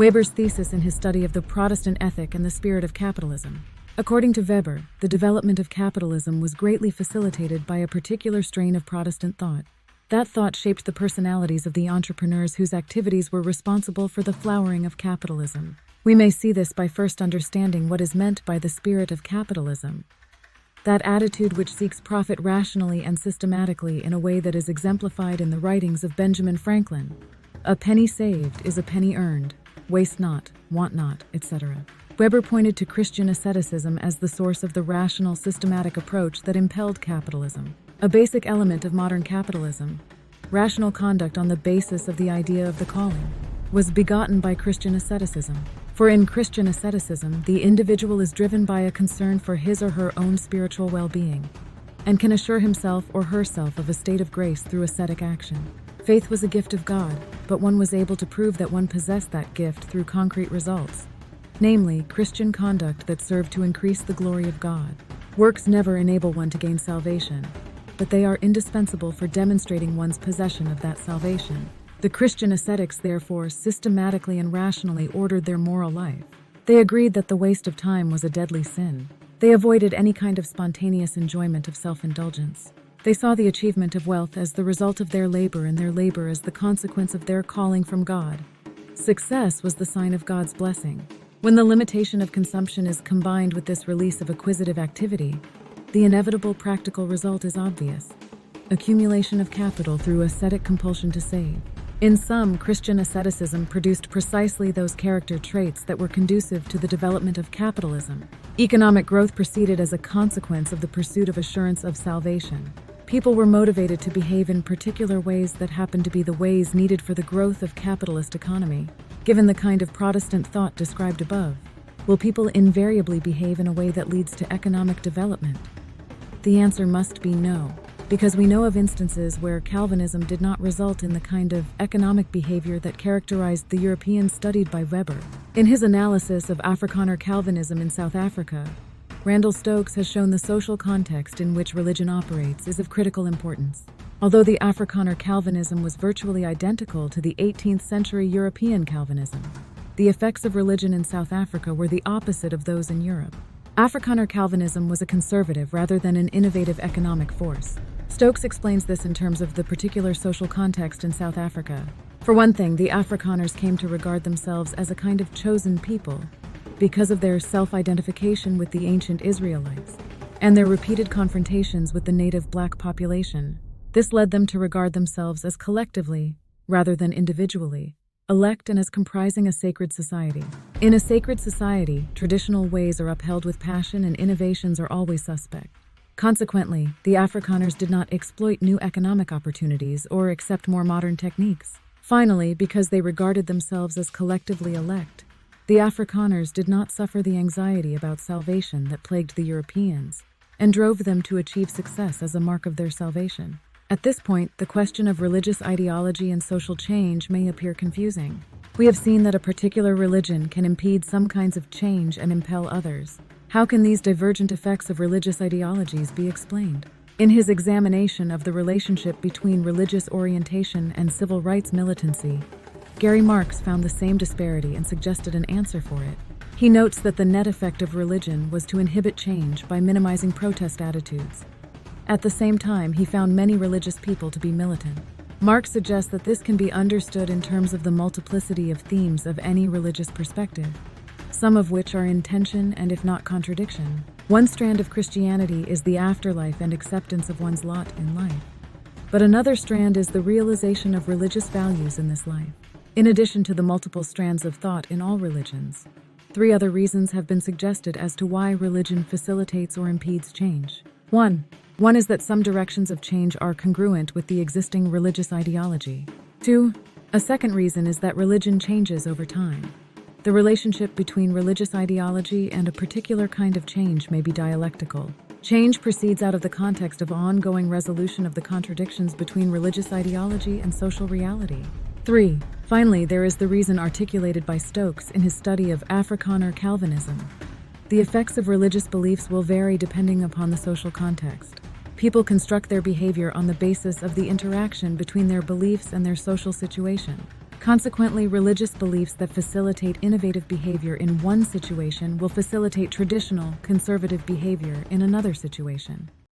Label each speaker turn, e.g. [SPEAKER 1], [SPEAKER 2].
[SPEAKER 1] Weber's thesis in his study of the Protestant ethic and the spirit of capitalism. According to Weber, the development of capitalism was greatly facilitated by a particular strain of Protestant thought. That thought shaped the personalities of the entrepreneurs whose activities were responsible for the flowering of capitalism. We may see this by first understanding what is meant by the spirit of capitalism. That attitude which seeks profit rationally and systematically in a way that is exemplified in the writings of Benjamin Franklin. A penny saved is a penny earned. Waste not, want not, etc. Weber pointed to Christian asceticism as the source of the rational, systematic approach that impelled capitalism. A basic element of modern capitalism, rational conduct on the basis of the idea of the calling, was begotten by Christian asceticism. For in Christian asceticism, the individual is driven by a concern for his or her own spiritual well-being, and can assure himself or herself of a state of grace through ascetic action. Faith was a gift of God, but one was able to prove that one possessed that gift through concrete results, namely, Christian conduct that served to increase the glory of God. Works never enable one to gain salvation, but they are indispensable for demonstrating one's possession of that salvation. The Christian ascetics, therefore, systematically and rationally ordered their moral life. They agreed that the waste of time was a deadly sin. They avoided any kind of spontaneous enjoyment of self-indulgence. They saw the achievement of wealth as the result of their labor and their labor as the consequence of their calling from God. Success was the sign of God's blessing. When the limitation of consumption is combined with this release of acquisitive activity, the inevitable practical result is obvious: accumulation of capital through ascetic compulsion to save. In sum, Christian asceticism produced precisely those character traits that were conducive to the development of capitalism. Economic growth proceeded as a consequence of the pursuit of assurance of salvation. People were motivated to behave in particular ways that happened to be the ways needed for the growth of capitalist economy. Given the kind of Protestant thought described above, will people invariably behave in a way that leads to economic development? The answer must be no, because we know of instances where Calvinism did not result in the kind of economic behavior that characterized the Europeans studied by Weber. In his analysis of Afrikaner Calvinism in South Africa, Randall Stokes has shown the social context in which religion operates is of critical importance. Although the Afrikaner Calvinism was virtually identical to the 18th century European Calvinism, the effects of religion in South Africa were the opposite of those in Europe. Afrikaner Calvinism was a conservative rather than an innovative economic force. Stokes explains this in terms of the particular social context in South Africa. For one thing, the Afrikaners came to regard themselves as a kind of chosen people because of their self-identification with the ancient Israelites and their repeated confrontations with the native black population. This led them to regard themselves as collectively, rather than individually, elect and as comprising a sacred society. In a sacred society, traditional ways are upheld with passion and innovations are always suspect. Consequently, the Afrikaners did not exploit new economic opportunities or accept more modern techniques. Finally, because they regarded themselves as collectively elect, the Afrikaners did not suffer the anxiety about salvation that plagued the Europeans and drove them to achieve success as a mark of their salvation. At this point, the question of religious ideology and social change may appear confusing. We have seen that a particular religion can impede some kinds of change and impel others. How can these divergent effects of religious ideologies be explained? In his examination of the relationship between religious orientation and civil rights militancy, Gary Marx found the same disparity and suggested an answer for it. He notes that the net effect of religion was to inhibit change by minimizing protest attitudes. At the same time, he found many religious people to be militant. Marx suggests that this can be understood in terms of the multiplicity of themes of any religious perspective, some of which are in tension and if not contradiction. One strand of Christianity is the afterlife and acceptance of one's lot in life. But another strand is the realization of religious values in this life. In addition to the multiple strands of thought in all religions, 3 other reasons have been suggested as to why religion facilitates or impedes change. One is that some directions of change are congruent with the existing religious ideology. 2, a second reason is that religion changes over time. The relationship between religious ideology and a particular kind of change may be dialectical. Change proceeds out of the context of ongoing resolution of the contradictions between religious ideology and social reality. 3. Finally, there is the reason articulated by Stokes in his study of Afrikaner Calvinism. The effects of religious beliefs will vary depending upon the social context. People construct their behavior on the basis of the interaction between their beliefs and their social situation. Consequently, religious beliefs that facilitate innovative behavior in one situation will facilitate traditional, conservative behavior in another situation.